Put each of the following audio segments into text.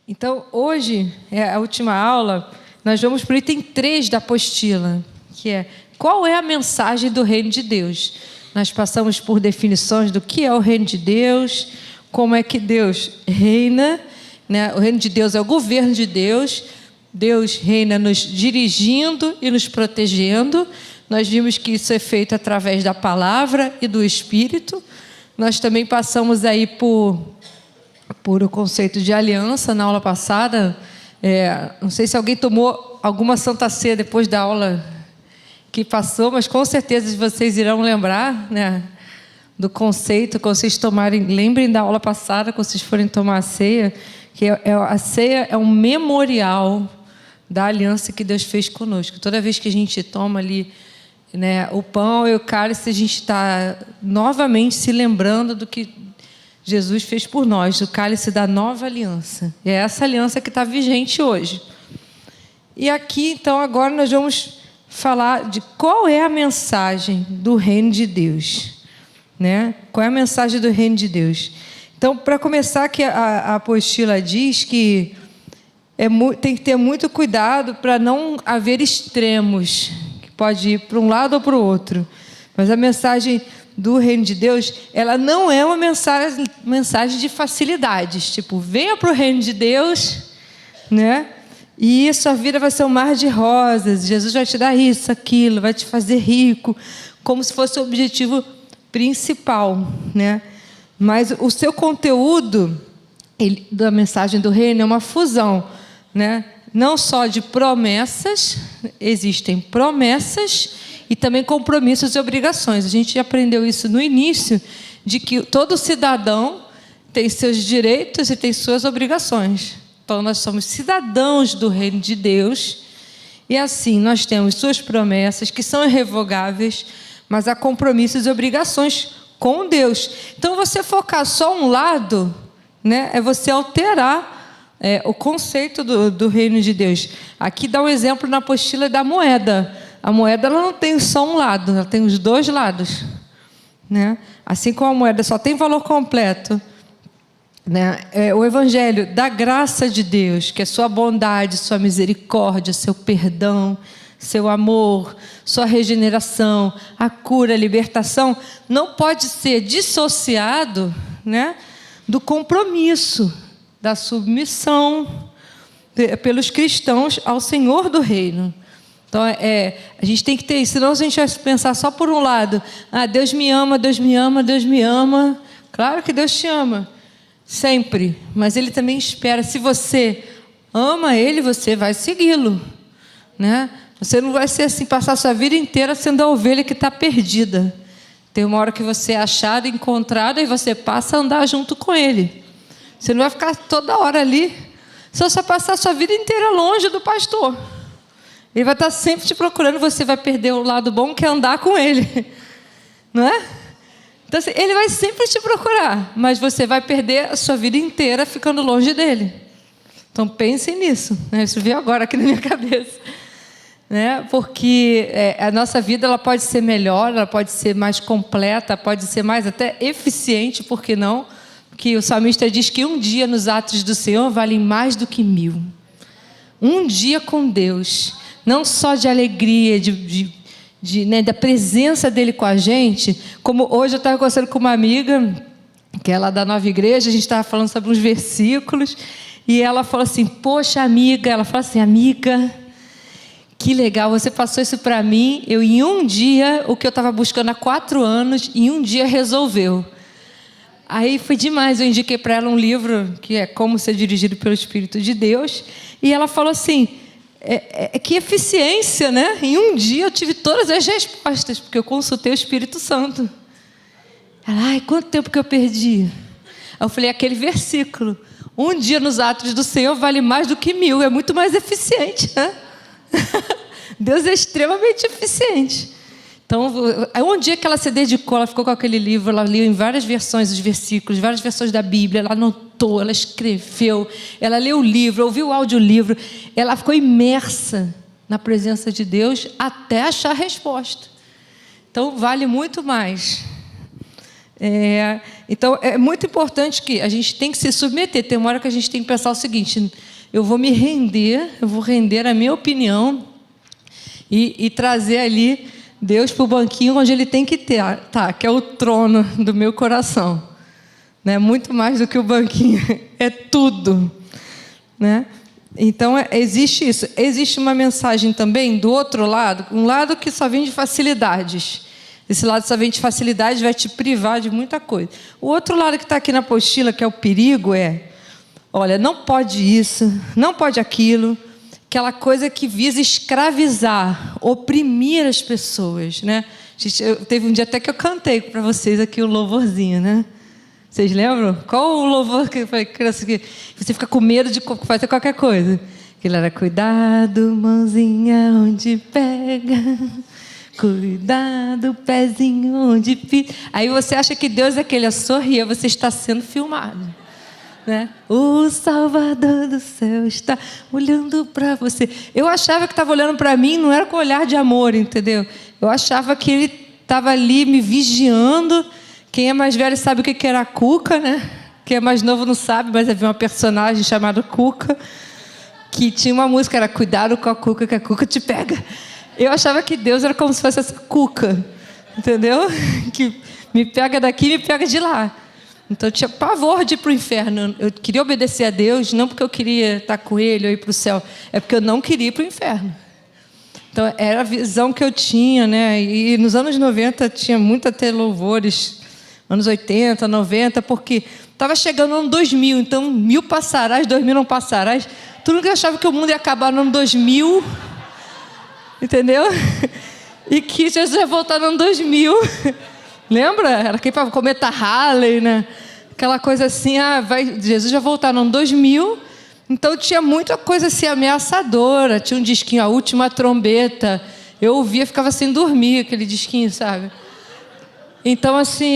Então, hoje, é a última aula, nós vamos para o item 3 da apostila, que é: qual é a mensagem do reino de Deus? Nós passamos por definições do que é o reino de Deus, como é que Deus reina, né? O reino de Deus é o governo de Deus. Deus reina nos dirigindo e nos protegendo. Nós vimos que isso é feito através da palavra e do Espírito. Nós também passamos aí por o conceito de aliança na aula passada. Não sei se alguém tomou alguma Santa Ceia depois da aula que passou, mas com certeza vocês irão lembrar, né, do conceito. Quando vocês tomarem, lembrem da aula passada, quando vocês forem tomar a ceia, que a ceia é um memorial da aliança que Deus fez conosco. Toda vez que a gente toma ali, né, o pão e o cálice, a gente está novamente se lembrando do que Jesus fez por nós, o cálice da nova aliança. E é essa aliança que está vigente hoje. E aqui, então, agora nós vamos falar de qual é a mensagem do reino de Deus, né? Qual é a mensagem do reino de Deus? Então, para começar, que a apostila diz que tem que ter muito cuidado para não haver extremos, que pode ir para um lado ou para o outro. Mas a mensagem do reino de Deus, ela não é uma mensagem de facilidades, tipo, venha para o reino de Deus, né? E sua vida vai ser um mar de rosas, Jesus vai te dar isso, aquilo, vai te fazer rico, como se fosse o objetivo principal, né? Mas o seu conteúdo da mensagem do reino é uma fusão, né? Não só de promessas, existem promessas e também compromissos e obrigações. A gente aprendeu isso no início, de que todo cidadão tem seus direitos e tem suas obrigações. Então, nós somos cidadãos do reino de Deus, e assim, nós temos suas promessas, que são irrevogáveis, mas há compromissos e obrigações com Deus. Então, você focar só um lado, né, é você alterar o conceito do reino de Deus. Aqui dá um exemplo na apostila da moeda. A moeda, ela não tem só um lado, ela tem os dois lados, né? Assim como a moeda só tem valor completo, né? O evangelho da graça de Deus, que é sua bondade, sua misericórdia, seu perdão, seu amor, sua regeneração, a cura, a libertação, não pode ser dissociado, né, do compromisso, da submissão pelos cristãos ao Senhor do reino. Então, a gente tem que ter isso, senão a gente vai pensar só por um lado: Deus me ama, Deus me ama, Deus me ama. Claro que Deus te ama, sempre, mas Ele também espera. Se você ama Ele, você vai segui-lo, né? Você não vai ser assim, passar a sua vida inteira sendo a ovelha que está perdida. Tem uma hora que você é achada, encontrada, e você passa a andar junto com Ele. Você não vai ficar toda hora ali, se você passar a sua vida inteira longe do pastor. Ele vai estar sempre te procurando, você vai perder o lado bom, que é andar com Ele, não é? Então, assim, Ele vai sempre te procurar, mas você vai perder a sua vida inteira ficando longe dEle. Então, pensem nisso, né? Isso veio agora aqui na minha cabeça, né? Porque a nossa vida, ela pode ser melhor, ela pode ser mais completa, pode ser mais até eficiente, por que não? Que o salmista diz que um dia nos atos do Senhor vale mais do que 1000. Um dia com Deus, não só de alegria, né, da presença dele com a gente, como hoje eu estava conversando com uma amiga, que é lá da Nova Igreja, a gente estava falando sobre uns versículos, e ela falou assim: poxa, amiga, ela falou assim: amiga, que legal, você passou isso para mim, em um dia, o que eu estava buscando há 4 anos, em um dia resolveu. Aí foi demais, eu indiquei para ela um livro, que é Como Ser Dirigido pelo Espírito de Deus, e ela falou assim: que eficiência, né? Em um dia eu tive todas as respostas, porque eu consultei o Espírito Santo. Ela: quanto tempo que eu perdi? Eu falei: aquele versículo, um dia nos atos do Senhor vale mais do que 1000, é muito mais eficiente, né? Deus é extremamente eficiente. Então, um dia que ela se dedicou, ela ficou com aquele livro, ela leu em várias versões os versículos, várias versões da Bíblia, ela anotou, ela escreveu, ela leu o livro, ouviu o audiolivro, ela ficou imersa na presença de Deus até achar a resposta. Então, vale muito mais. Então, é muito importante que a gente tem que se submeter. Tem uma hora que a gente tem que pensar o seguinte: eu vou me render, eu vou render a minha opinião e trazer ali Deus para o banquinho onde Ele tem que ter, tá, que é o trono do meu coração. Né? Muito mais do que o banquinho, é tudo. Né? Então, existe isso. Existe uma mensagem também do outro lado, um lado que só vem de facilidades. Esse lado só vem de facilidades, vai te privar de muita coisa. O outro lado que está aqui na apostila, que é o perigo, olha, não pode isso, não pode aquilo, aquela coisa que visa escravizar, oprimir as pessoas, né? Teve um dia até que eu cantei para vocês aqui o louvorzinho, né? Vocês lembram? Qual o louvor que foi criança que você fica com medo de fazer qualquer coisa? Aquilo era: cuidado, mãozinha, onde pega, cuidado, pezinho, onde pisa. Aí você acha que Deus é aquele a sorrir, você está sendo filmado. Né? O Salvador do céu está olhando para você. Eu achava que estava olhando para mim, não era com olhar de amor, entendeu? Eu achava que Ele estava ali me vigiando. Quem é mais velho sabe o que era a Cuca, né? Quem é mais novo não sabe, mas havia uma personagem chamada Cuca, que tinha uma música, era cuidado com a Cuca, que a Cuca te pega. Eu achava que Deus era como se fosse essa Cuca, entendeu? Que me pega daqui e me pega de lá. Então eu tinha pavor de ir para o inferno. Eu queria obedecer a Deus, não porque eu queria estar com Ele ou ir para o céu, é porque eu não queria ir para o inferno. Então era a visão que eu tinha, né? E nos anos 90 tinha muito até louvores, anos 80, 90, porque estava chegando no ano 2000, então 1000 passarás, 2000 não passarás. Todo mundo achava que o mundo ia acabar no ano 2000, entendeu? E que Jesus ia voltar no ano 2000. Lembra? Era aquele cometa Halley, né? Aquela coisa assim, Jesus vai voltar no ano 2000. Então tinha muita coisa assim ameaçadora. Tinha um disquinho, A Última Trombeta. Eu ouvia, ficava sem dormir, aquele disquinho, sabe? Então, assim,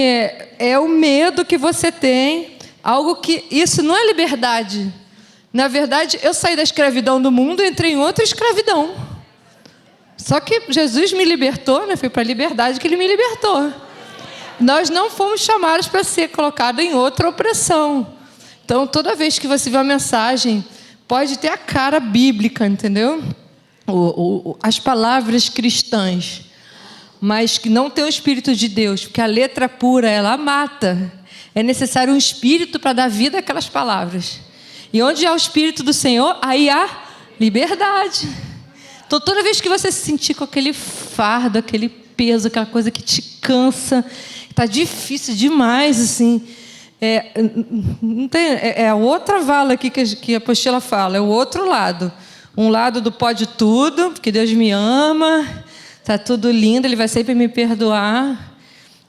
é o medo que você tem. Algo que... Isso não é liberdade. Na verdade, eu saí da escravidão do mundo e entrei em outra escravidão. Só que Jesus me libertou, né? Foi para a liberdade que Ele me libertou. Nós não fomos chamados para ser colocados em outra opressão. Então, toda vez que você vê uma mensagem, pode ter a cara bíblica, entendeu? As palavras cristãs, mas que não tem o Espírito de Deus, porque a letra pura, ela mata. É necessário um Espírito para dar vida àquelas palavras. E onde há o Espírito do Senhor, aí há liberdade. Então, toda vez que você se sentir com aquele fardo, aquele peso, aquela coisa que te cansa, está difícil demais, assim, não tem, a outra vala aqui que a apostila fala, é o outro lado. Um lado do pode tudo, porque Deus me ama, está tudo lindo, Ele vai sempre me perdoar,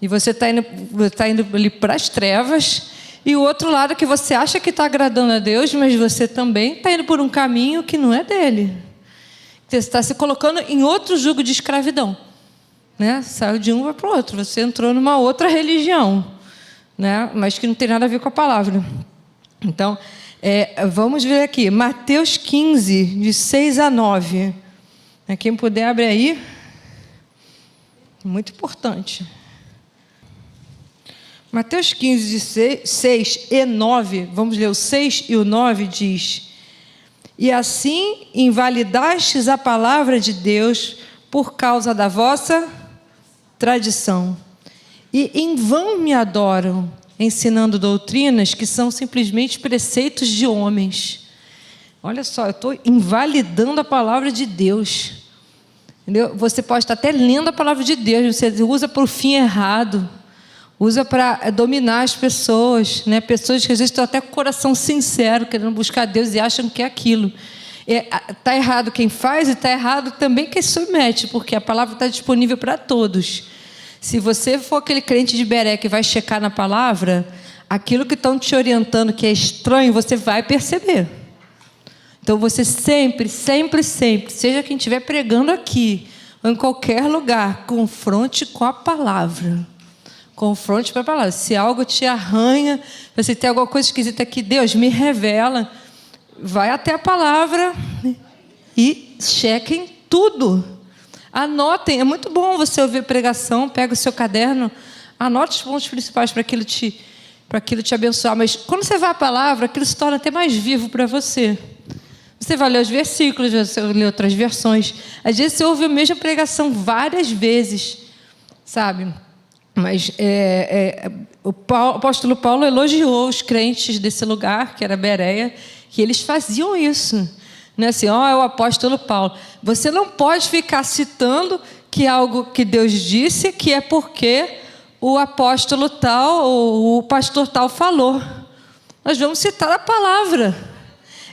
e você está indo ali para as trevas. E o outro lado que você acha que está agradando a Deus, mas você também está indo por um caminho que não é dele. Você está se colocando em outro jugo de escravidão. Né? Saiu de um vai para o outro. Você entrou numa outra religião, né? Mas que não tem nada a ver com a palavra. Então, vamos ver aqui. Mateus 15, de 6 a 9. Quem puder, abre aí. Muito importante. Mateus 15, de 6 e 9. Vamos ler o 6 e o 9, diz: e assim invalidastes a palavra de Deus por causa da vossa tradição. E em vão me adoram, ensinando doutrinas que são simplesmente preceitos de homens. Olha só, eu estou invalidando a palavra de Deus. Entendeu? Você pode estar até lendo a palavra de Deus, você usa para o fim errado. Usa para dominar as pessoas, né? Pessoas que às vezes estão até com o coração sincero, querendo buscar Deus e acham que é aquilo. Está errado quem faz e está errado também quem submete, porque a palavra está disponível para todos. Se você for aquele crente de beré que vai checar na palavra, aquilo que estão te orientando que é estranho, você vai perceber. Então você sempre, seja quem estiver pregando aqui, ou em qualquer lugar, confronte com a palavra. Confronte com a palavra. Se algo te arranha, você tem alguma coisa esquisita aqui, Deus me revela. Vai até a palavra e chequem tudo. Anotem. É muito bom você ouvir pregação, pega o seu caderno, anote os pontos principais para aquilo te para aquilo te abençoar. Mas quando você vai à palavra, aquilo se torna até mais vivo para você. Você vai ler os versículos, você vai ler outras versões. Às vezes você ouve a mesma pregação várias vezes, sabe? Mas o apóstolo Paulo elogiou os crentes desse lugar, que era Bereia, que eles faziam isso. Não é assim, é o apóstolo Paulo. Você não pode ficar citando que é algo que Deus disse, que é porque o apóstolo tal ou o pastor tal falou. Nós vamos citar a palavra.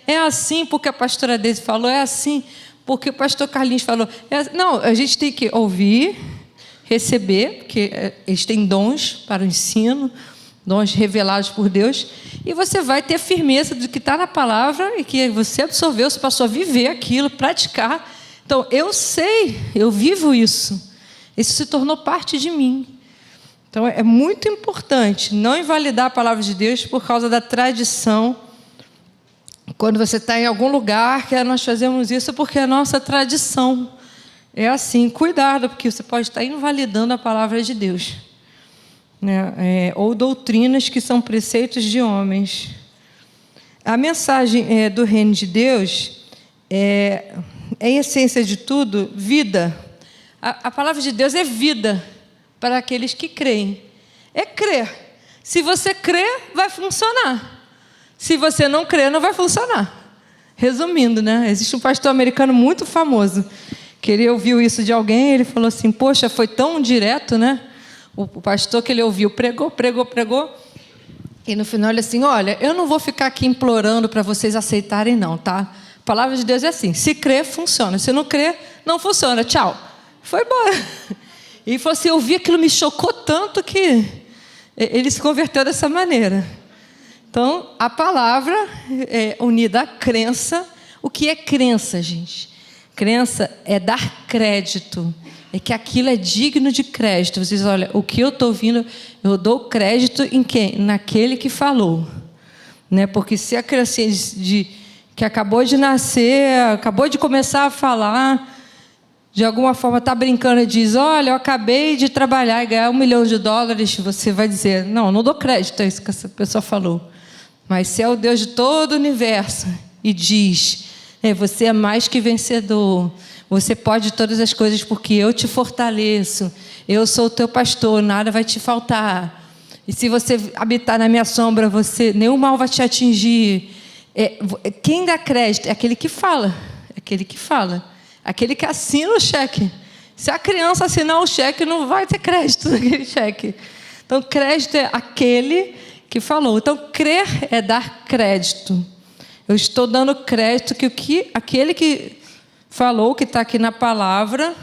É assim porque a pastora Deise falou, é assim porque o pastor Carlinhos falou. Não, a gente tem que ouvir, receber, porque eles têm dons para o ensino, dons revelados por Deus, e você vai ter firmeza do que está na palavra e que você absorveu, você passou a viver aquilo, praticar. Então, eu sei, eu vivo isso. Isso se tornou parte de mim. Então, é muito importante não invalidar a palavra de Deus por causa da tradição. Quando você está em algum lugar, que nós fazemos isso porque é a nossa tradição. É assim, cuidado, porque você pode estar invalidando a palavra de Deus. Né? Ou doutrinas que são preceitos de homens. A mensagem do reino de Deus é, em essência de tudo, vida. A palavra de Deus é vida para aqueles que creem. É crer. Se você crer, vai funcionar. Se você não crer, não vai funcionar. Resumindo, né? Existe um pastor americano muito famoso, que ele ouviu isso de alguém, ele falou assim, poxa, foi tão direto, né? O pastor que ele ouviu pregou, e no final ele assim, olha, eu não vou ficar aqui implorando para vocês aceitarem não, tá? A palavra de Deus é assim, se crer, funciona, se não crer, não funciona, tchau. Foi embora. E falou assim, eu vi aquilo, me chocou tanto que ele se converteu dessa maneira. Então, a palavra é unida à crença. O que é crença, gente? Crença é dar crédito. É que aquilo é digno de crédito. Vocês olha, o que eu estou ouvindo, eu dou crédito em quem? Naquele que falou. Né? Porque se a criança que acabou de nascer, acabou de começar a falar, de alguma forma está brincando e diz, olha, eu acabei de trabalhar e ganhar $1 milhão, você vai dizer, não dou crédito a isso que essa pessoa falou. Mas se é o Deus de todo o universo e diz, você é mais que vencedor, você pode todas as coisas porque eu te fortaleço, eu sou o teu pastor, nada vai te faltar. E se você habitar na minha sombra, nenhum mal vai te atingir. Quem dá crédito é aquele que fala, aquele que assina o cheque. Se a criança assinar o cheque, não vai ter crédito naquele cheque. Então, crédito é aquele que falou. Então, crer é dar crédito. Eu estou dando crédito que aquele que falou, que está aqui na palavra,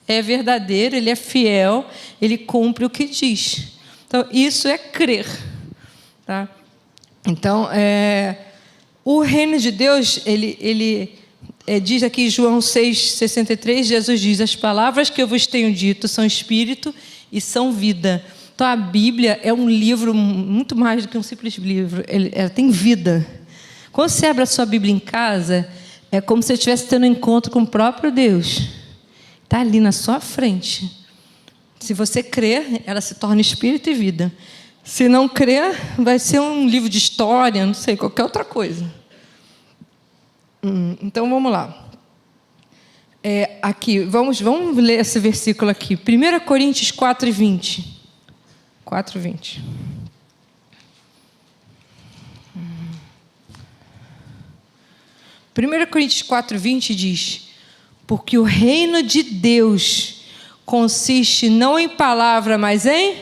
é verdadeiro, ele é fiel, ele cumpre o que diz. Então, isso é crer. Tá? Então, o reino de Deus, ele diz aqui em João 6,63, Jesus diz, as palavras que eu vos tenho dito são espírito e são vida. Então, a Bíblia é um livro muito mais do que um simples livro. Ela tem vida. Quando você abre a sua Bíblia em casa, é como se você estivesse tendo um encontro com o próprio Deus. Está ali na sua frente. Se você crer, ela se torna espírito e vida. Se não crer, vai ser um livro de história, não sei, qualquer outra coisa. Então, vamos lá. Aqui, vamos ler esse versículo aqui. 1 Coríntios 4:20. 4:20. Primeiro Coríntios 4:20 diz, porque o reino de Deus consiste não em palavra, mas em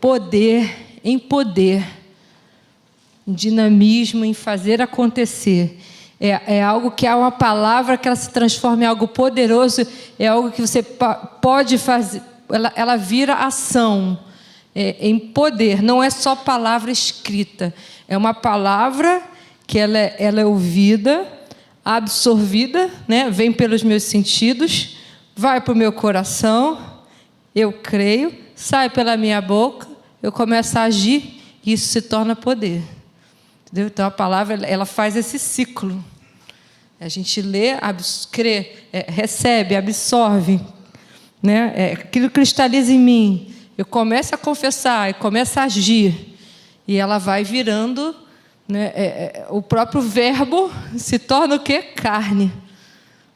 poder, em dinamismo, em fazer acontecer. É algo que é uma palavra que ela se transforma em algo poderoso, é algo que você pode fazer, ela vira ação. Em poder, não é só palavra escrita, é uma palavra que ela é ouvida, absorvida, né? Vem pelos meus sentidos, vai para o meu coração, eu creio, sai pela minha boca, eu começo a agir e isso se torna poder. Entendeu? Então a palavra ela faz esse ciclo. A gente lê, crê, recebe, absorve, né? Aquilo cristaliza em mim. Eu começo a confessar, eu começo a agir. E ela vai virando, né, o próprio verbo se torna o quê? Carne.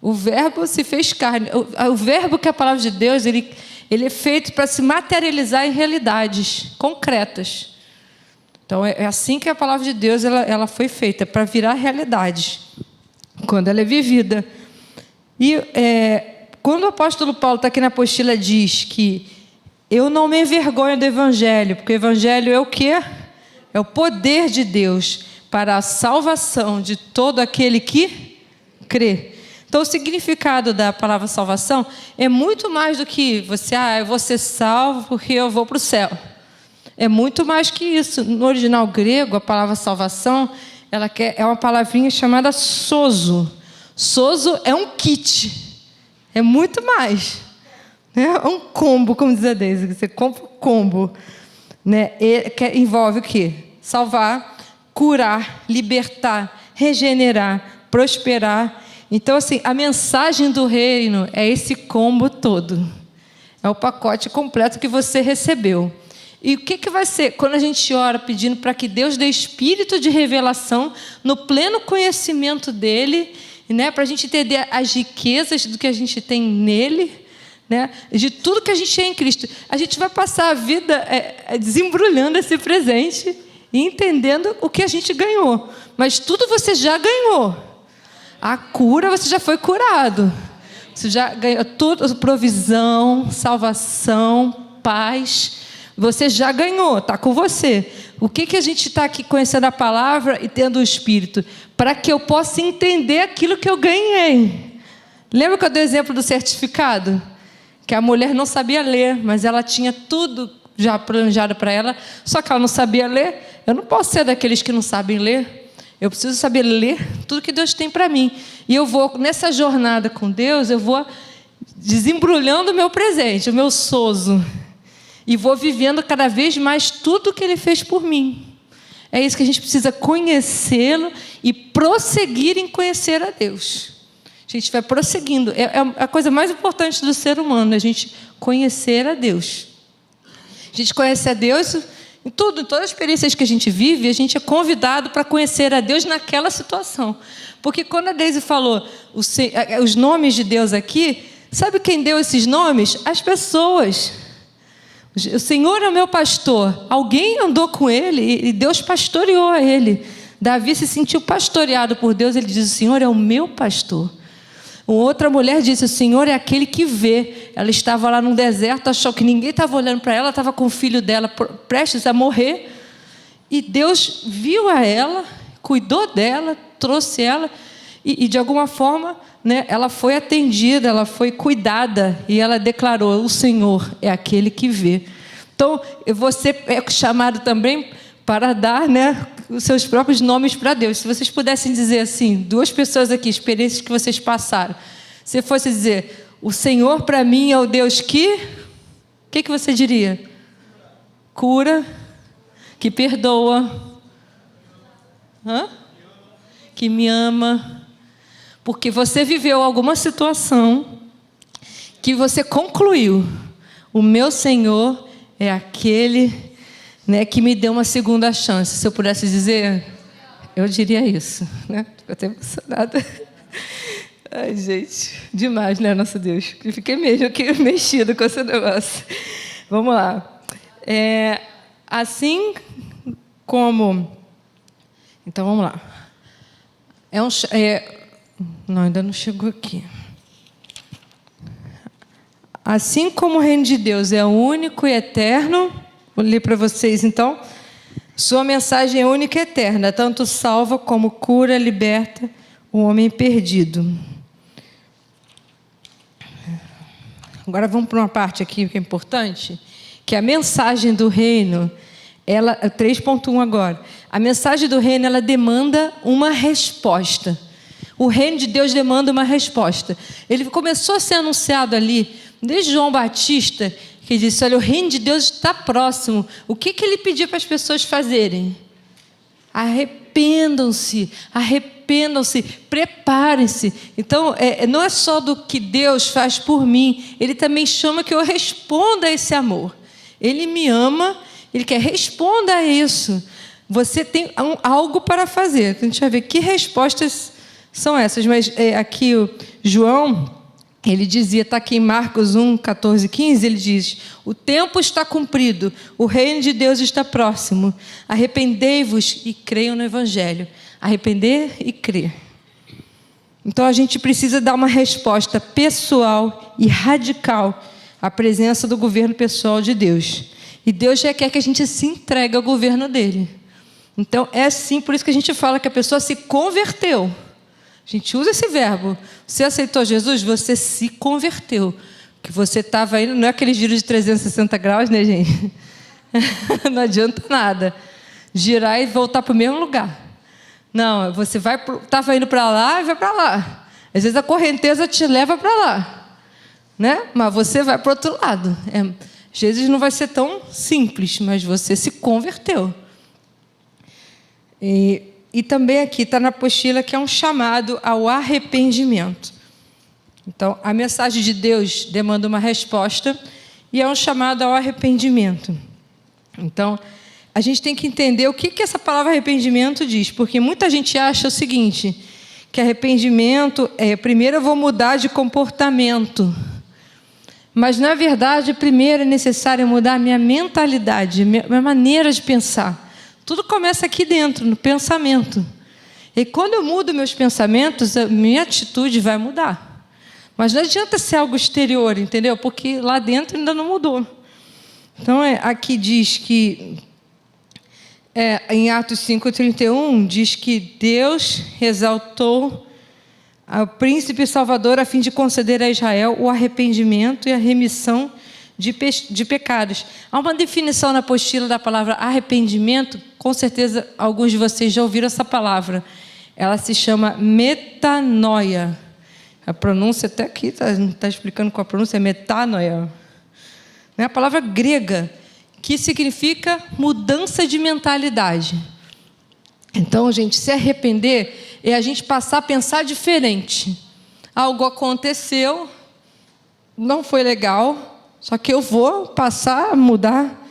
O verbo se fez carne. O verbo, que é a palavra de Deus, ele é feito para se materializar em realidades concretas. Então, é assim que a palavra de Deus ela foi feita, para virar realidade, quando ela é vivida. E quando o apóstolo Paulo está aqui na apostila, diz que eu não me envergonho do Evangelho, porque o Evangelho é o quê? É o poder de Deus para a salvação de todo aquele que crê. Então, o significado da palavra salvação é muito mais do que eu vou ser salvo porque eu vou para o céu. É muito mais que isso. No original grego, a palavra salvação, é uma palavrinha chamada sozo. Sozo é um kit. É muito mais. É um combo, como diz a Deise. Você compra um combo. Né? Que envolve o quê? Salvar, curar, libertar, regenerar, prosperar. Então, assim, a mensagem do reino é esse combo todo. É o pacote completo que você recebeu. E o que vai ser? Quando a gente ora pedindo para que Deus dê espírito de revelação no pleno conhecimento dEle, né, para a gente entender as riquezas do que a gente tem nele, né, de tudo que a gente é em Cristo. A gente vai passar a vida desembrulhando esse presente e entendendo o que a gente ganhou. Mas tudo você já ganhou. A cura, você já foi curado. Você já ganhou tudo, provisão, salvação, paz. Você já ganhou, está com você. O que a gente está aqui conhecendo a palavra e tendo o Espírito? Para que eu possa entender aquilo que eu ganhei. Lembra que eu dei o exemplo do certificado? Que a mulher não sabia ler, mas ela tinha tudo já planejado para ela, só que ela não sabia ler. Eu não posso ser daqueles que não sabem ler. Eu preciso saber ler tudo que Deus tem para mim. E eu vou, nessa jornada com Deus, eu vou desembrulhando o meu presente, o meu sozo. E vou vivendo cada vez mais tudo que Ele fez por mim. É isso que a gente precisa conhecê-lo e prosseguir em conhecer a Deus. A gente vai prosseguindo. É a coisa mais importante do ser humano, a gente conhecer a Deus. A gente conhece a Deus em tudo, em todas as experiências que a gente vive, a gente é convidado para conhecer a Deus naquela situação. Porque quando a Deise falou os nomes de Deus aqui, sabe quem deu esses nomes? As pessoas. O Senhor é o meu pastor. Alguém andou com ele e Deus pastoreou a ele. Davi se sentiu pastoreado por Deus. Ele diz: o Senhor é o meu pastor. Outra mulher disse: o Senhor é aquele que vê. Ela estava lá num deserto, achou que ninguém estava olhando para ela, estava com o filho dela prestes a morrer. E Deus viu a ela, cuidou dela, trouxe ela. E de alguma forma, né, ela foi atendida, ela foi cuidada. E ela declarou: o Senhor é aquele que vê. Então, você é chamado também para dar, né, os seus próprios nomes para Deus. Se vocês pudessem dizer assim, 2 pessoas aqui, experiências que vocês passaram. Se fosse dizer: o Senhor para mim é o Deus que... O que você diria? Cura, que perdoa, que me ama. Porque você viveu alguma situação que você concluiu: o meu Senhor é aquele, né, que me deu uma segunda chance. Se eu pudesse dizer, eu diria isso, né? Fico até emocionada. Ai, gente, demais, né, nosso Deus? Eu fiquei mesmo aqui mexido com esse negócio. Vamos lá. Assim como... Então, vamos lá. Não, ainda não chegou aqui. Assim como o reino de Deus é único e eterno, vou ler para vocês então. Sua mensagem é única e eterna, tanto salva como cura, liberta o homem perdido. Agora vamos para uma parte aqui que é importante, que a mensagem do reino, 3.1 agora. A mensagem do reino, ela demanda uma resposta. O reino de Deus demanda uma resposta. Ele começou a ser anunciado ali, desde João Batista, que disse: olha, o reino de Deus está próximo. O que ele pediu para as pessoas fazerem? Arrependam-se, preparem-se. Então, não é só do que Deus faz por mim, Ele também chama que eu responda a esse amor. Ele me ama, Ele quer, responda a isso. Você tem algo para fazer. A gente vai ver que respostas são essas. Mas aqui o João, ele dizia, está aqui em Marcos 1, 14, 15, ele diz: o tempo está cumprido, o reino de Deus está próximo. Arrependei-vos e creiam no Evangelho. Arrepender e crer. Então a gente precisa dar uma resposta pessoal e radical à presença do governo pessoal de Deus. E Deus já quer que a gente se entregue ao governo dele. Então é assim, por isso que a gente fala que a pessoa se converteu. A gente usa esse verbo. Você aceitou Jesus, você se converteu. Que você estava indo, não é aquele giro de 360 graus, né, gente? Não adianta nada. Girar e voltar para o mesmo lugar. Não, você estava indo para lá e vai para lá. Às vezes a correnteza te leva para lá, né? Mas você vai para o outro lado. Às vezes não vai ser tão simples, mas você se converteu. E também aqui está na apostila que é um chamado ao arrependimento. Então, a mensagem de Deus demanda uma resposta e é um chamado ao arrependimento. Então, a gente tem que entender o que essa palavra arrependimento diz, porque muita gente acha o seguinte, que arrependimento primeiro eu vou mudar de comportamento. Mas, na verdade, primeiro é necessário mudar a minha mentalidade, a minha maneira de pensar. Tudo começa aqui dentro, no pensamento. E quando eu mudo meus pensamentos, a minha atitude vai mudar. Mas não adianta ser algo exterior, entendeu? Porque lá dentro ainda não mudou. Então, aqui diz que, em Atos 5,31, diz que Deus exaltou o príncipe salvador a fim de conceder a Israel o arrependimento e a remissão de pecados. Há uma definição na apostila da palavra arrependimento, com certeza alguns de vocês já ouviram essa palavra. Ela se chama metanoia. A pronúncia até aqui está explicando qual a pronúncia, é metanoia. É a palavra grega, que significa mudança de mentalidade. Então, gente, se arrepender é a gente passar a pensar diferente. Algo aconteceu, não foi legal, só que eu vou passar a mudar,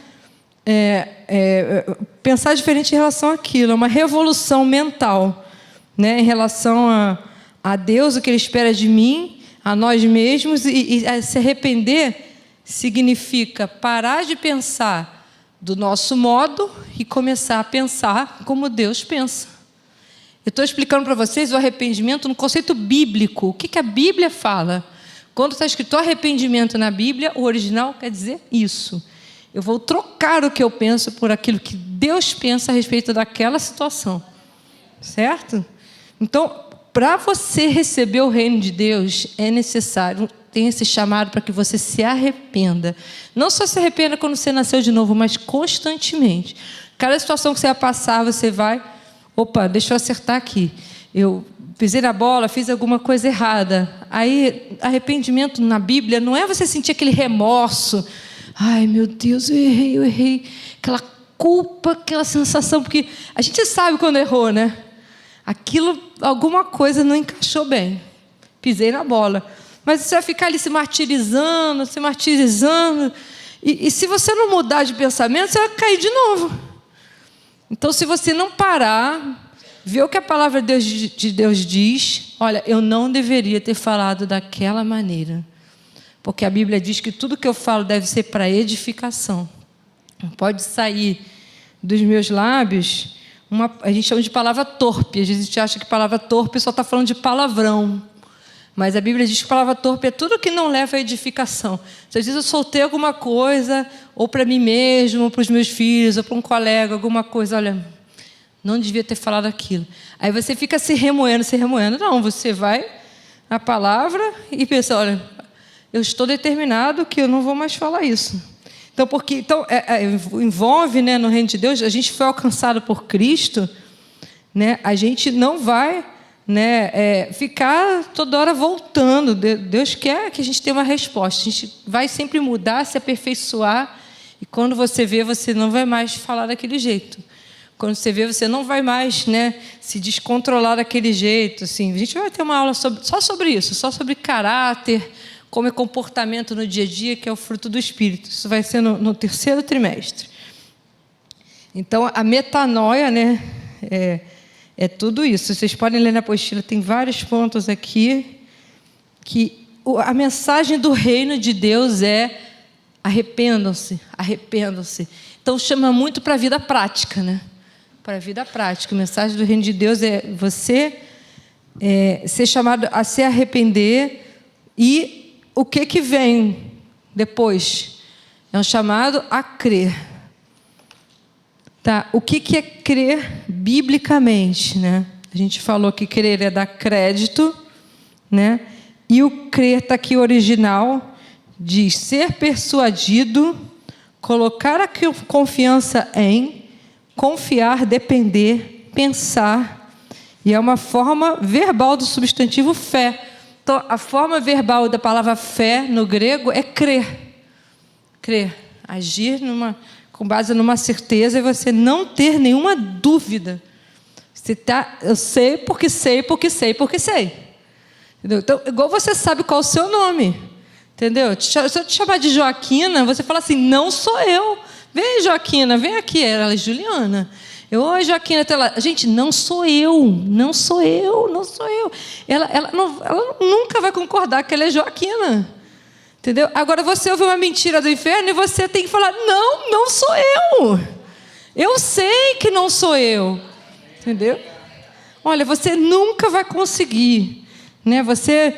pensar diferente em relação àquilo. É uma revolução mental, né, em relação a Deus, o que Ele espera de mim, a nós mesmos. E se arrepender significa parar de pensar do nosso modo e começar a pensar como Deus pensa. Eu estou explicando para vocês o arrependimento no conceito bíblico. O que a Bíblia fala? Quando está escrito arrependimento na Bíblia, o original quer dizer isso. Eu vou trocar o que eu penso por aquilo que Deus pensa a respeito daquela situação. Certo? Então, para você receber o reino de Deus, é necessário, tem esse chamado para que você se arrependa. Não só se arrependa quando você nasceu de novo, mas constantemente. Cada situação que você vai passar, você vai... Opa, deixa eu acertar aqui. Eu pisei na bola, fiz alguma coisa errada. Aí, arrependimento na Bíblia não é você sentir aquele remorso. Ai, meu Deus, eu errei. Aquela culpa, aquela sensação, porque a gente sabe quando errou, né? Aquilo, alguma coisa não encaixou bem. Pisei na bola. Mas você vai ficar ali se martirizando. E se você não mudar de pensamento, você vai cair de novo. Então, se você não parar, ver o que a palavra de Deus diz, olha, eu não deveria ter falado daquela maneira. Porque a Bíblia diz que tudo que eu falo deve ser para edificação. Não pode sair dos meus lábios... a gente chama de palavra torpe. Às vezes a gente acha que palavra torpe só está falando de palavrão. Mas a Bíblia diz que palavra torpe é tudo que não leva à edificação. Às vezes eu soltei alguma coisa, ou para mim mesmo, ou para os meus filhos, ou para um colega, alguma coisa, olha, não devia ter falado aquilo. Aí você fica se remoendo. Não, você vai na palavra e pensa, olha, eu estou determinado que eu não vou mais falar isso. Então, envolve, né, no reino de Deus, a gente foi alcançado por Cristo, né, a gente não vai, né, ficar toda hora voltando. Deus quer que a gente tenha uma resposta. A gente vai sempre mudar, se aperfeiçoar, e quando você vê, você não vai mais falar daquele jeito. Quando você vê, você não vai mais, né, se descontrolar daquele jeito. Assim. A gente vai ter uma aula só sobre isso, só sobre caráter, como é comportamento no dia a dia, que é o fruto do Espírito. Isso vai ser no terceiro trimestre. Então, a metanoia, né, é tudo isso. Vocês podem ler na apostila, tem vários pontos aqui, que a mensagem do reino de Deus é arrependam-se, arrependam-se. Então, chama muito para a vida prática, né? Para a vida prática. A mensagem do reino de Deus é você ser chamado a se arrepender. E o que vem depois? É um chamado a crer. Tá, o que é crer biblicamente, né? A gente falou que crer é dar crédito, né? E o crer está aqui original, diz ser persuadido, colocar a confiança em, confiar, depender, pensar. E é uma forma verbal do substantivo fé. Então, a forma verbal da palavra fé no grego é crer. Crer, agir com base numa certeza e você não ter nenhuma dúvida. Eu sei porque sei, porque sei, porque sei. Entendeu? Então, igual você sabe qual é o seu nome. Entendeu? Se eu te chamar de Joaquina, você fala assim, não sou eu. Vem, Joaquina, vem aqui. Ela é Juliana. Oi, Joaquina, até lá. Gente, não sou eu. Não sou eu, não sou eu. Ela nunca vai concordar que ela é Joaquina. Entendeu? Agora você ouve uma mentira do inferno e você tem que falar, não sou eu. Eu sei que não sou eu. Entendeu? Olha, você nunca vai conseguir. Né? Você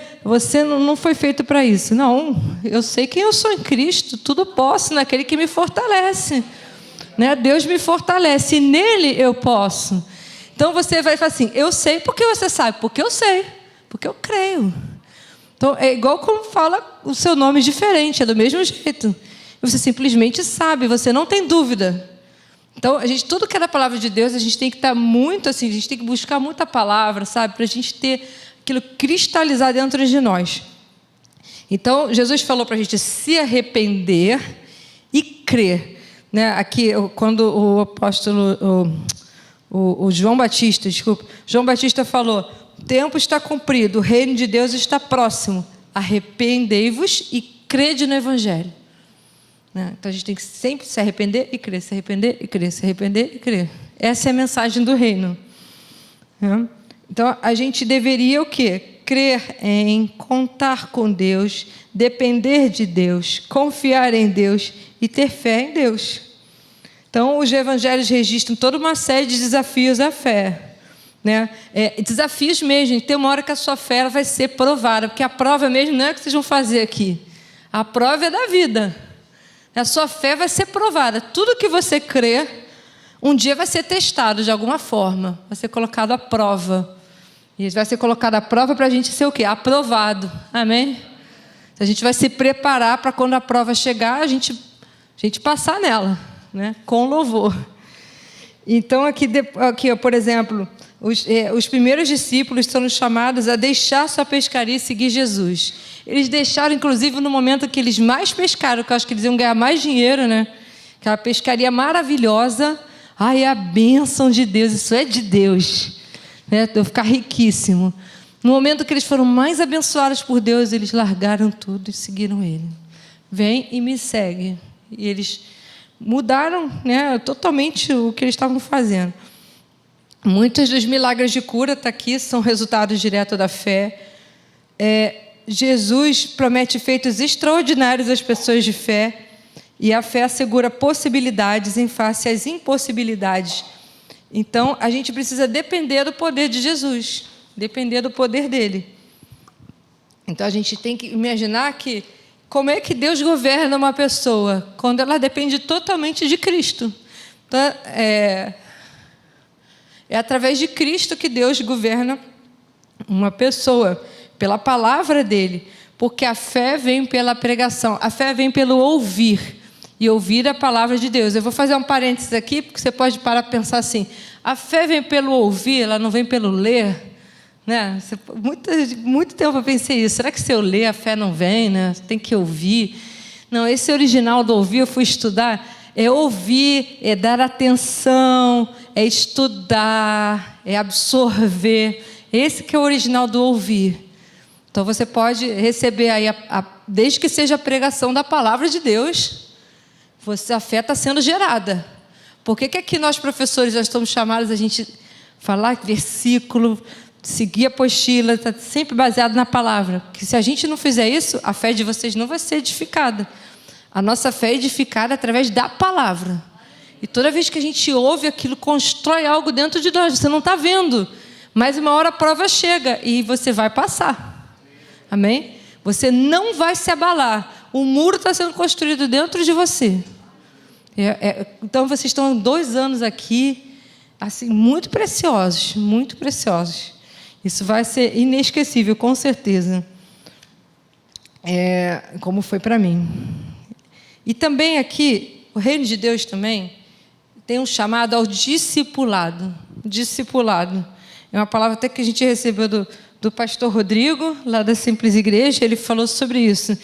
não foi feito para isso. Não, eu sei quem eu sou em Cristo. Tudo posso naquele que me fortalece. Né? Deus me fortalece e nele eu posso. Então você vai falar assim, eu sei porque você sabe. Porque eu sei. Porque eu creio. Então, é igual como fala o seu nome diferente, é do mesmo jeito. Você simplesmente sabe, você não tem dúvida. Então, tudo que é da palavra de Deus, a gente tem que estar muito assim, a gente tem que buscar muita palavra, sabe? Para a gente ter aquilo cristalizado dentro de nós. Então, Jesus falou para a gente se arrepender e crer. Né? Aqui, quando o apóstolo, o João Batista, João Batista falou, o tempo está cumprido, o reino de Deus está próximo. Arrependei-vos e crede no Evangelho. Né? Então a gente tem que sempre se arrepender e crer, se arrepender e crer, se arrepender e crer. Essa é a mensagem do reino. Né? Então a gente deveria o quê? Crer em, contar com Deus, depender de Deus, confiar em Deus e ter fé em Deus. Então os evangelhos registram toda uma série de desafios à fé. Né? Desafios mesmo, tem uma hora que a sua fé vai ser provada, porque a prova mesmo não é o que vocês vão fazer aqui, a prova é da vida, a sua fé vai ser provada, tudo que você crê, um dia vai ser testado de alguma forma, vai ser colocado à prova, e vai ser colocado à prova para a gente ser o quê? Aprovado, amém? A gente vai se preparar para quando a prova chegar, a gente passar nela, né? Com louvor. Então aqui por exemplo, os primeiros discípulos são chamados a deixar sua pescaria e seguir Jesus. Eles deixaram, inclusive, no momento que eles mais pescaram, que eu acho que eles iam ganhar mais dinheiro, né? Aquela pescaria maravilhosa. Ai, a bênção de Deus, isso é de Deus. Né? Eu ficar riquíssimo. No momento que eles foram mais abençoados por Deus, eles largaram tudo e seguiram Ele. Vem e me segue. E eles mudaram, né, totalmente o que eles estavam fazendo. Muitos dos milagres de cura aqui são resultados diretos da fé. Jesus promete feitos extraordinários às pessoas de fé, e a fé assegura possibilidades em face às impossibilidades. Então, a gente precisa depender do poder de Jesus, depender do poder dele. Então, a gente tem que imaginar que como é que Deus governa uma pessoa quando ela depende totalmente de Cristo. Então, é através de Cristo que Deus governa uma pessoa, pela palavra dele, porque a fé vem pela pregação, a fé vem pelo ouvir, e ouvir a palavra de Deus. Eu vou fazer um parênteses aqui, porque você pode parar para pensar assim, a fé vem pelo ouvir, ela não vem pelo ler, né? Muito tempo eu pensei isso, será que se eu ler a fé não vem, né? Tem que ouvir. Não, esse original do ouvir eu fui estudar, é ouvir, é dar atenção, é estudar, é absorver. Esse que é o original do ouvir. Então você pode receber aí, desde que seja a pregação da palavra de Deus, a fé está sendo gerada. Por que aqui nós, professores, já estamos chamados a gente falar versículo, seguir a apostila, está sempre baseado na palavra? Porque se a gente não fizer isso, a fé de vocês não vai ser edificada. A nossa fé é edificada através da palavra. E toda vez que a gente ouve aquilo, constrói algo dentro de nós. Você não está vendo, mas uma hora a prova chega e você vai passar. Amém? Você não vai se abalar. O muro está sendo construído dentro de você. Então, vocês estão há 2 anos aqui, assim, muito preciosos, muito preciosos. Isso vai ser inesquecível, com certeza. Como foi para mim. E também aqui, o reino de Deus também tem um chamado ao discipulado. Discipulado. É uma palavra até que a gente recebeu do pastor Rodrigo, lá da Simples Igreja. Ele falou sobre isso,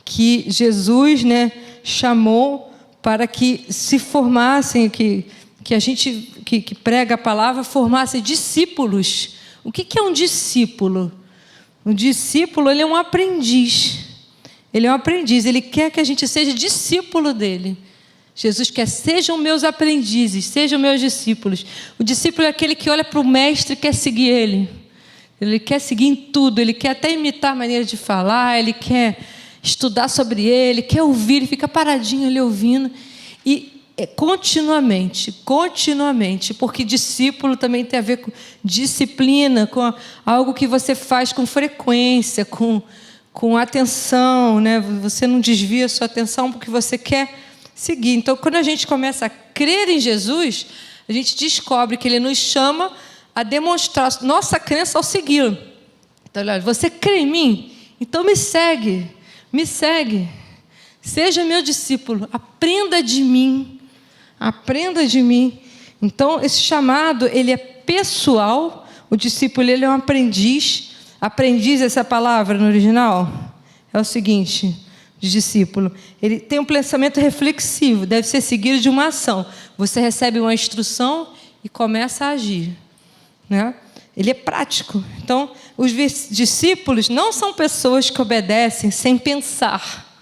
que Jesus, né, chamou para que se formassem, que a gente que prega a palavra formasse discípulos. O que é um discípulo? Um discípulo, ele é um aprendiz. Ele é um aprendiz, ele quer que a gente seja discípulo dele. Jesus quer, sejam meus aprendizes, sejam meus discípulos. O discípulo é aquele que olha para o mestre e quer seguir ele. Ele quer seguir em tudo, ele quer até imitar a maneira de falar, ele quer estudar sobre ele, quer ouvir, ele fica paradinho ali ouvindo. E continuamente, porque discípulo também tem a ver com disciplina, com algo que você faz com frequência, com atenção, né? Você não desvia a sua atenção porque você quer seguir. Então, quando a gente começa a crer em Jesus, a gente descobre que Ele nos chama a demonstrar nossa crença ao segui-lo. Então, olha, você crê em mim? Então me segue, seja meu discípulo, aprenda de mim. Então, esse chamado, ele é pessoal. O discípulo, ele é um aprendiz. Aprendiz, essa palavra no original, é o seguinte, de discípulo. Ele tem um pensamento reflexivo, deve ser seguido de uma ação. Você recebe uma instrução e começa a agir, né? Ele é prático. Então, os discípulos não são pessoas que obedecem sem pensar.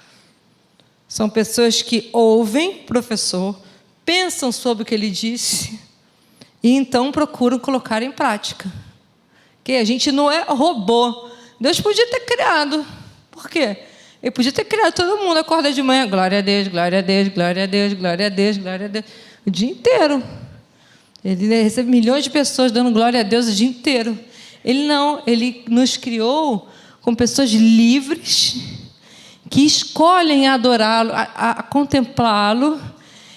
São pessoas que ouvem o professor, pensam sobre o que ele disse e então procuram colocar em prática. Que a gente não é robô. Deus podia ter criado. Por quê? Ele podia ter criado todo mundo, acorda de manhã, glória a Deus, glória a Deus, glória a Deus, glória a Deus, glória a Deus, o dia inteiro. Ele recebe milhões de pessoas dando glória a Deus o dia inteiro. Ele não, ele nos criou com pessoas livres, que escolhem adorá-lo, a contemplá-lo,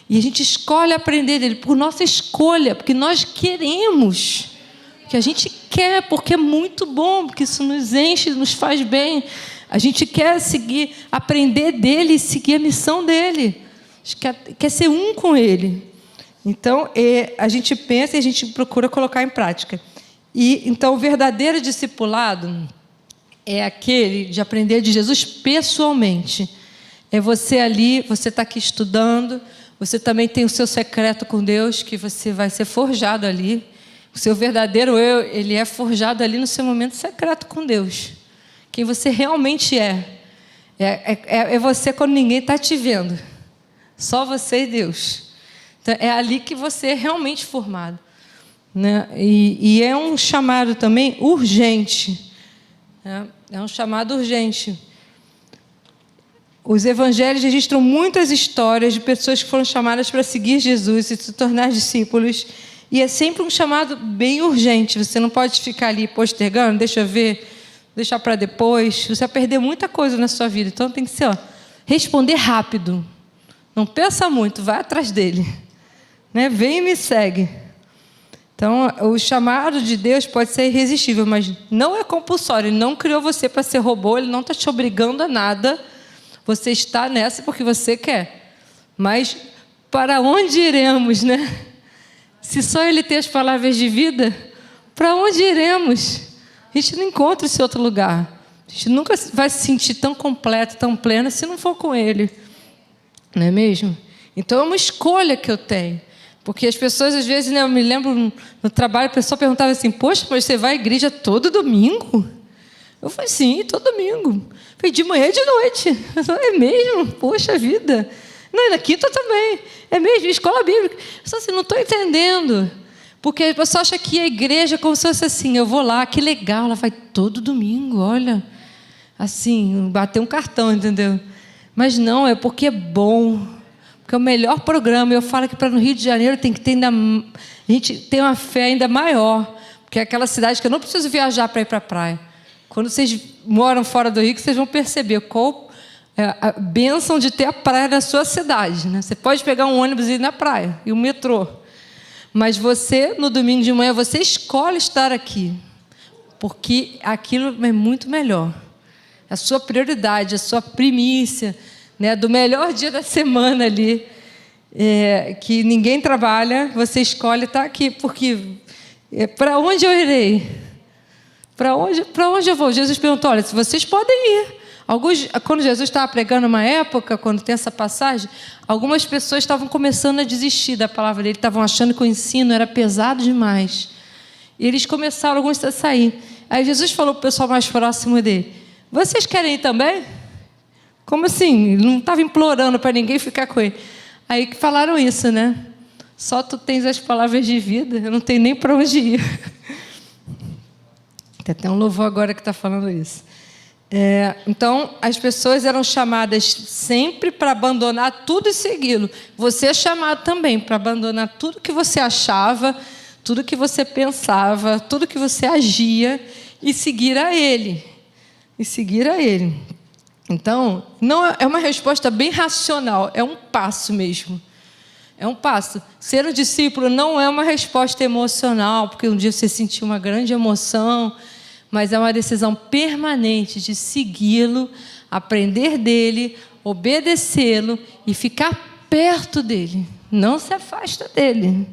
e a gente escolhe aprender dele por nossa escolha, porque nós queremos, que a gente quer, porque é muito bom, porque isso nos enche, nos faz bem. A gente quer seguir, aprender dele e seguir a missão dele. A gente quer ser um com ele. Então, a gente pensa e a gente procura colocar em prática. E então, o verdadeiro discipulado é aquele de aprender de Jesus pessoalmente. É você ali, você está aqui estudando, você também tem o seu secreto com Deus, que você vai ser forjado ali. O seu verdadeiro eu, ele é forjado ali no seu momento secreto com Deus. Quem você realmente é. É você quando ninguém está te vendo. Só você e Deus. Então, é ali que você é realmente formado, né? E é um chamado também urgente. Né? É um chamado urgente. Os evangelhos registram muitas histórias de pessoas que foram chamadas para seguir Jesus e se tornar discípulos. E é sempre um chamado bem urgente. Você não pode ficar ali postergando, deixa eu ver, deixar para depois. Você vai perder muita coisa na sua vida. Então tem que ser, responder rápido. Não pensa muito, vai atrás dele. Né? Vem e me segue. Então, o chamado de Deus pode ser irresistível, mas não é compulsório. Ele não criou você para ser robô, ele não está te obrigando a nada. Você está nessa porque você quer. Mas para onde iremos, né? Se só Ele tem as palavras de vida, para onde iremos? A gente não encontra esse outro lugar. A gente nunca vai se sentir tão completo, tão pleno, se não for com Ele. Não é mesmo? Então, é uma escolha que eu tenho. Porque as pessoas, às vezes, né, eu me lembro no trabalho, a pessoa perguntava assim, poxa, mas você vai à igreja todo domingo? Eu falei, sim, todo domingo. Eu falei, de manhã e de noite. Eu falei, é mesmo? Poxa vida. Não, e na quinta também. É mesmo, escola bíblica. Só assim, não estou entendendo. Porque a pessoa acha que a igreja é como se fosse assim, eu vou lá, que legal, ela vai todo domingo, olha. Assim, bater um cartão, entendeu? Mas não, é porque é bom. Porque é o melhor programa. Eu falo que para no Rio de Janeiro tem que ter ainda... A gente tem uma fé ainda maior. Porque é aquela cidade que eu não preciso viajar para ir para a praia. Quando vocês moram fora do Rio, vocês vão perceber qual é a bênção de ter a praia na sua cidade, né? Você pode pegar um ônibus e ir na praia, e o metrô. Mas você, no domingo de manhã, você escolhe estar aqui. Porque aquilo é muito melhor. A sua prioridade, a sua primícia, né? Do melhor dia da semana ali, que ninguém trabalha, você escolhe estar aqui. Porque para onde eu irei? Para onde eu vou? Jesus perguntou, olha, se vocês podem ir. Quando Jesus estava pregando uma época, quando tem essa passagem, algumas pessoas estavam começando a desistir da palavra dele, estavam achando que o ensino era pesado demais. E eles começaram, alguns, a sair. Aí Jesus falou para o pessoal mais próximo dele, vocês querem ir também? Como assim? Ele não estava implorando para ninguém ficar com ele. Aí que falaram isso, né? Só tu tens as palavras de vida, eu não tenho nem para onde ir. Tem até um louvor agora que está falando isso. Então, as pessoas eram chamadas sempre para abandonar tudo e segui-lo. Você é chamado também para abandonar tudo que você achava, tudo que você pensava, tudo que você agia e seguir a Ele. E seguir a Ele. Então, não é uma resposta bem racional, é um passo mesmo. É um passo. Ser um discípulo não é uma resposta emocional, porque um dia você sentiu uma grande emoção, mas é uma decisão permanente de segui-lo, aprender dele, obedecê-lo e ficar perto dele. Não se afasta dele,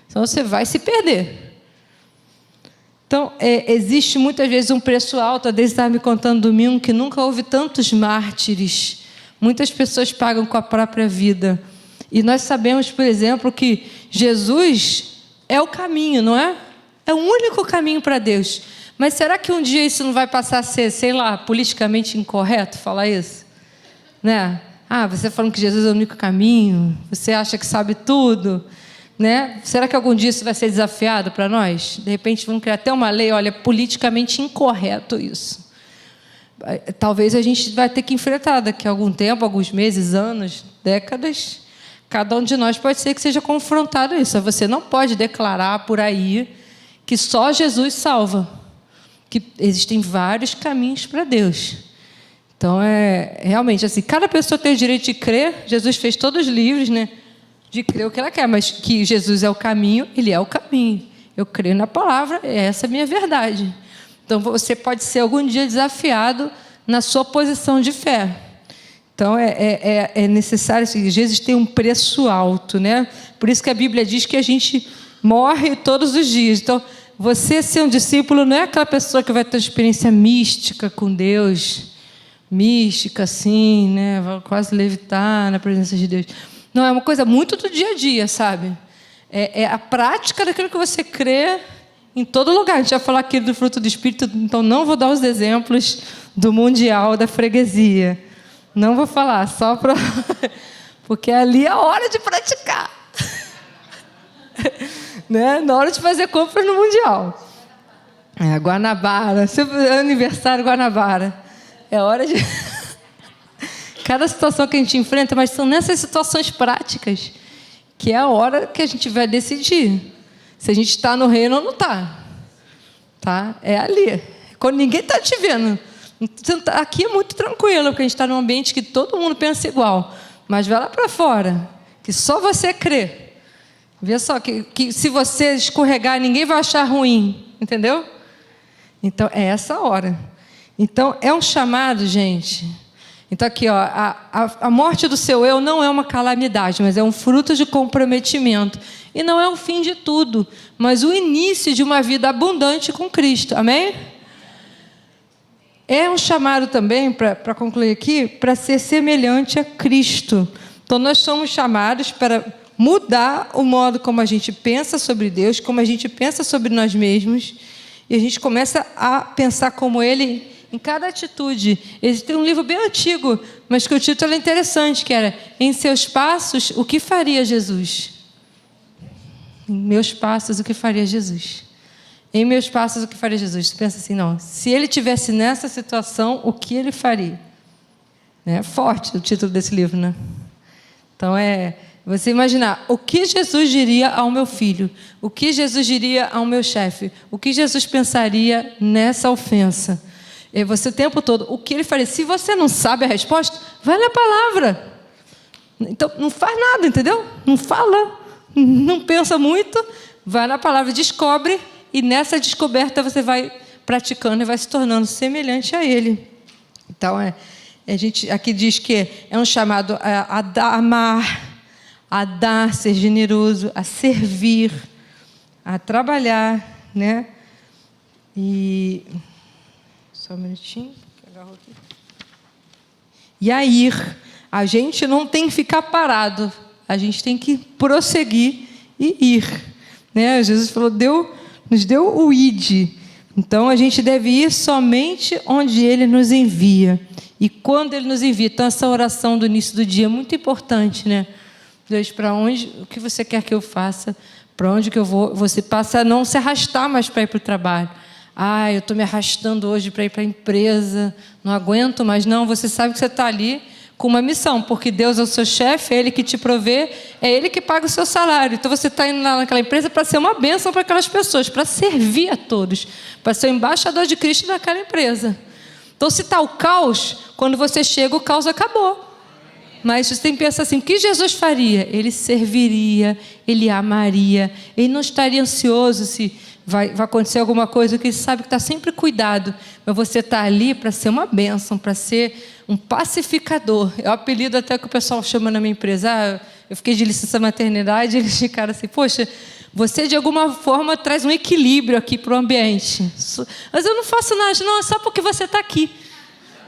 senão você vai se perder. Então, existe muitas vezes um preço alto. A Deise estava me contando domingo que nunca houve tantos mártires. Muitas pessoas pagam com a própria vida. E nós sabemos, por exemplo, que Jesus é o caminho, não é? É o único caminho para Deus. Mas será que um dia isso não vai passar a ser, sei lá, politicamente incorreto falar isso? Né? Você falando que Jesus é o único caminho, você acha que sabe tudo, né? Será que algum dia isso vai ser desafiado para nós? De repente vamos criar até uma lei, olha, é politicamente incorreto isso. Talvez a gente vai ter que enfrentar daqui a algum tempo, alguns meses, anos, décadas. Cada um de nós pode ser que seja confrontado a isso. Você não pode declarar por aí que só Jesus salva. Que existem vários caminhos para Deus. Então, realmente assim, cada pessoa tem o direito de crer. Jesus fez todos livres, né, de crer o que ela quer, mas que Jesus é o caminho, Ele é o caminho. Eu creio na palavra, essa é a minha verdade. Então, você pode ser algum dia desafiado na sua posição de fé. Então, é necessário, assim, Jesus tem um preço alto, né? Por isso que a Bíblia diz que a gente morre todos os dias. Então, você ser um discípulo não é aquela pessoa que vai ter uma experiência mística com Deus, mística assim, né? Vai quase levitar na presença de Deus. Não, é uma coisa muito do dia a dia, sabe? É a prática daquilo que você crê em todo lugar. A gente vai falar aqui do fruto do Espírito, então não vou dar os exemplos do mundial, da freguesia. Não vou falar, só para... Porque ali é a hora de praticar. Né? Na hora de fazer compras no Mundial. Guanabara, aniversário Guanabara. É hora de... Cada situação que a gente enfrenta, mas são nessas situações práticas que é a hora que a gente vai decidir se a gente está no reino ou não está. Tá? É ali. Quando ninguém está te vendo. Aqui é muito tranquilo, porque a gente está num ambiente que todo mundo pensa igual. Mas vai lá para fora, que só você crê. Vê só, que se você escorregar, ninguém vai achar ruim. Entendeu? Então, é essa hora. Então, é um chamado, gente. Então, aqui, ó, a morte do seu eu não é uma calamidade, mas é um fruto de comprometimento. E não é o fim de tudo, mas o início de uma vida abundante com Cristo. Amém? É um chamado também, para concluir aqui, para ser semelhante a Cristo. Então, nós somos chamados para mudar o modo como a gente pensa sobre Deus, como a gente pensa sobre nós mesmos, e a gente começa a pensar como Ele em cada atitude. Tem um livro bem antigo, mas que o título é interessante, que era Em Seus Passos, o que faria Jesus? Em meus passos, o que faria Jesus? Em meus passos, o que faria Jesus? Você pensa assim, não, se ele tivesse nessa situação, o que ele faria? É forte o título desse livro, né? Então, você imaginar, o que Jesus diria ao meu filho? O que Jesus diria ao meu chefe? O que Jesus pensaria nessa ofensa? E você o tempo todo, o que ele faria? Se você não sabe a resposta, vai na palavra. Então, não faz nada, entendeu? Não fala, não pensa muito, vai na palavra, descobre, e nessa descoberta você vai praticando e vai se tornando semelhante a ele. Então, a gente aqui diz que é um chamado a amar, a dar, ser generoso, a servir, a trabalhar, né? E só um minutinho, agarrou aqui. E a ir. A gente não tem que ficar parado, a gente tem que prosseguir e ir, né? Jesus falou, nos deu o ide. Então a gente deve ir somente onde Ele nos envia. E quando Ele nos envia, então essa oração do início do dia é muito importante, né? Deus, para onde, o que você quer que eu faça? Para onde que eu vou? Você passa a não se arrastar mais para ir para o trabalho. Eu estou me arrastando hoje para ir para a empresa, não aguento mais. Não, você sabe que você está ali com uma missão, porque Deus é o seu chefe, é Ele que te provê, é Ele que paga o seu salário. Então você está indo lá naquela empresa para ser uma bênção para aquelas pessoas, para servir a todos, para ser o embaixador de Cristo naquela empresa. Então, se está o caos, quando você chega, o caos acabou. Mas você tem que pensar assim, o que Jesus faria? Ele serviria, Ele amaria, Ele não estaria ansioso se vai acontecer alguma coisa, porque Ele sabe que está sempre cuidado. Mas você está ali para ser uma bênção, para ser um pacificador. É o apelido até que o pessoal chama na minha empresa. Eu fiquei de licença maternidade, eles ficaram assim, poxa, você de alguma forma traz um equilíbrio aqui para o ambiente. Mas eu não faço nada, não, é só porque você está aqui.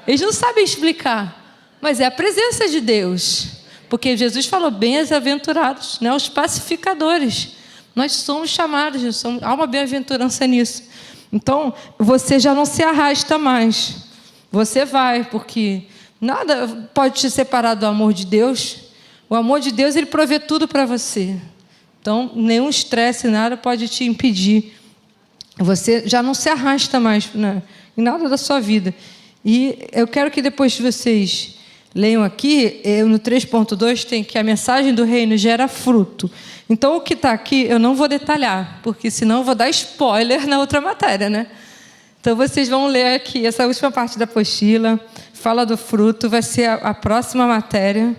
Eles não sabem explicar. Mas é a presença de Deus. Porque Jesus falou, bem-aventurados, né? Os pacificadores. Nós somos chamados, há uma bem-aventurança nisso. Então, você já não se arrasta mais. Você vai, porque nada pode te separar do amor de Deus. O amor de Deus, Ele provê tudo para você. Então, nenhum estresse, nada pode te impedir. Você já não se arrasta mais, né, em nada da sua vida. E eu quero que depois vocês leiam aqui, no 3.2 tem que a mensagem do reino gera fruto. Então, o que está aqui eu não vou detalhar, porque senão eu vou dar spoiler na outra matéria, né? Então, vocês vão ler aqui, essa última parte da apostila, fala do fruto, vai ser a próxima matéria,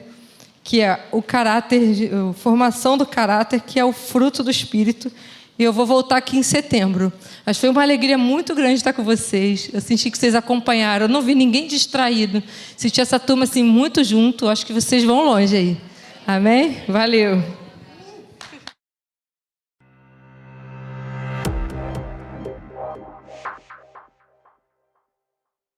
que é o caráter, a formação do caráter, que é o fruto do Espírito. E eu vou voltar aqui em setembro. Mas foi uma alegria muito grande estar com vocês. Eu senti que vocês acompanharam. Eu não vi ninguém distraído. Senti essa turma assim, muito junto. Acho que vocês vão longe aí. Amém? Valeu.